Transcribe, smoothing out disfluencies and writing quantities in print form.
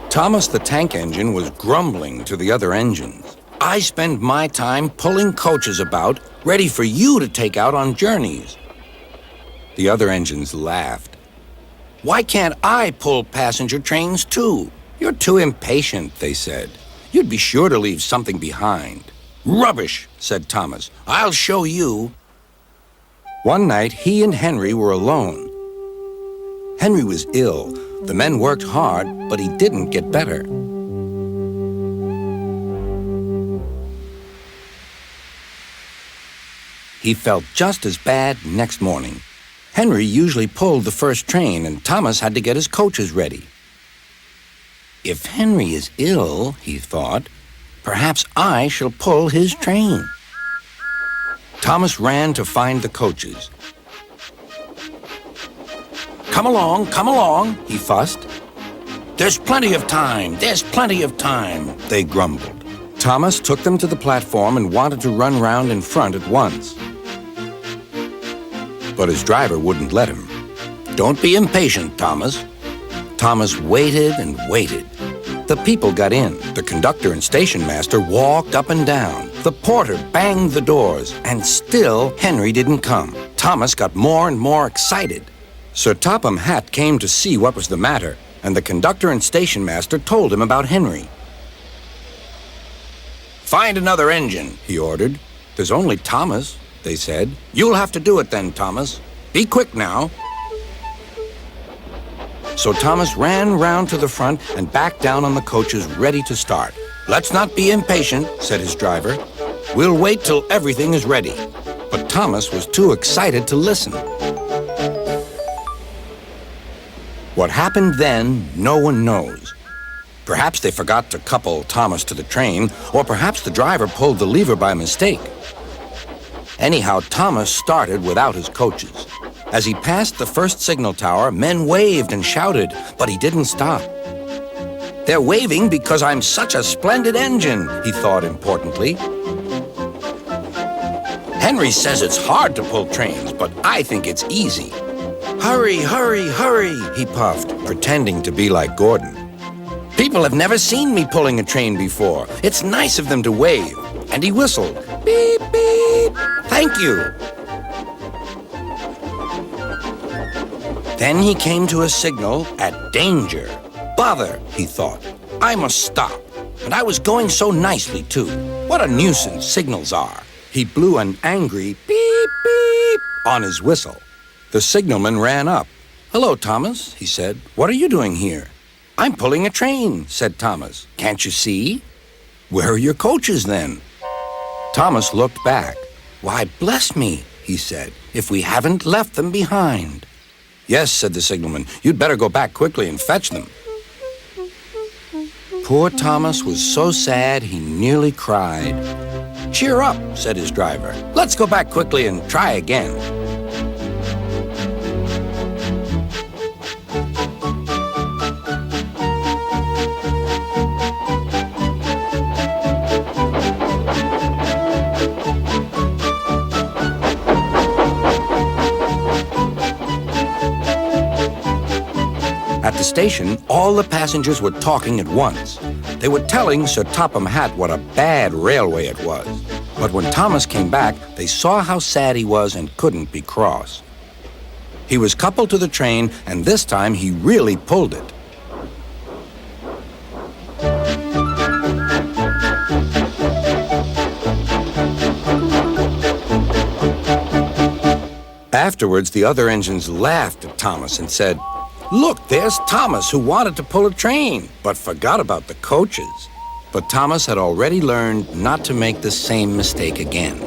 Thomas the tank engine was grumbling to the other engines. I spend my time pulling coaches about, ready for you to take out on journeys. The other engines laughed. Why can't I pull passenger trains too? You're too impatient, they said. You'd be sure to leave something behind. Rubbish, said Thomas. I'll show you. One night, he and Henry were alone. Henry was ill. The men worked hard, but he didn't get better. He felt just as bad next morning. Henry usually pulled the first train, and Thomas had to get his coaches ready. If Henry is ill, he thought, perhaps I shall pull his train. Thomas ran to find the coaches. Come along, he fussed. There's plenty of time, they grumbled. Thomas took them to the platform and wanted to run round in front at once. But his driver wouldn't let him. Don't be impatient, Thomas. Thomas waited and waited. The people got in. The conductor and station master walked up and down. The porter banged the doors, and still Henry didn't come. Thomas got more and more excited. Sir Topham Hatt came to see what was the matter, and the conductor and station master told him about Henry. Find another engine, he ordered. There's only Thomas, they said. You'll have to do it then, Thomas. Be quick now. So Thomas ran round to the front and back down on the coaches ready to start. Let's not be impatient, said his driver. We'll wait till everything is ready. But Thomas was too excited to listen. What happened then, no one knows. Perhaps they forgot to couple Thomas to the train, or perhaps the driver pulled the lever by mistake. Anyhow, Thomas started without his coaches. As he passed the first signal tower, men waved and shouted, but he didn't stop. They're waving because I'm such a splendid engine, he thought importantly. Henry says it's hard to pull trains, but I think it's easy. Hurry, hurry, hurry, he puffed, pretending to be like Gordon. People have never seen me pulling a train before. It's nice of them to wave. And he whistled. Beep, beep. Thank you. Then he came to a signal at danger. Bother, he thought. I must stop. And I was going so nicely, too. What a nuisance signals are. He blew an angry beep, beep on his whistle. The signalman ran up. Hello, Thomas, he said. What are you doing here? I'm pulling a train, said Thomas. Can't you see? Where are your coaches, then? Thomas looked back. Why, bless me, he said, if we haven't left them behind. Yes, said the signalman. You'd better go back quickly and fetch them. Poor Thomas was so sad he nearly cried. Cheer up, said his driver. Let's go back quickly and try again. At the station, all the passengers were talking at once. They were telling Sir Topham Hatt what a bad railway it was. But when Thomas came back, they saw how sad he was and couldn't be cross. He was coupled to the train, and this time he really pulled it. Afterwards, the other engines laughed at Thomas and said, Look, there's Thomas who wanted to pull a train, but forgot about the coaches. But Thomas had already learned not to make the same mistake again.